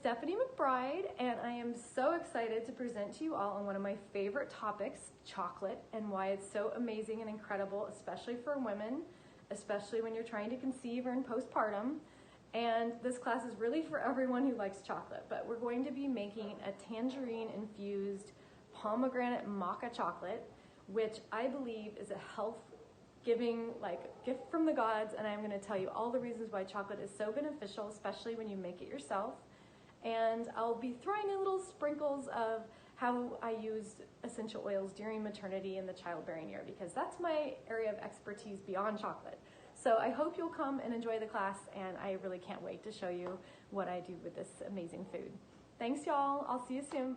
Stephanie McBride, and I am so excited to present to you all on one of my favorite topics, chocolate, and why it's so amazing and incredible, especially for women, especially when you're trying to conceive or in postpartum. And this class is really for everyone who likes chocolate, but we're going to be making a tangerine-infused pomegranate maca chocolate, which I believe is a health-giving gift from the gods, and I'm going to tell you all the reasons why chocolate is so beneficial, especially when you make it yourself. And I'll be throwing in little sprinkles of how I used essential oils during maternity and the childbearing year, because that's my area of expertise beyond chocolate. So I hope you'll come and enjoy the class, and I really can't wait to show you what I do with this amazing food. Thanks, y'all. I'll see you soon.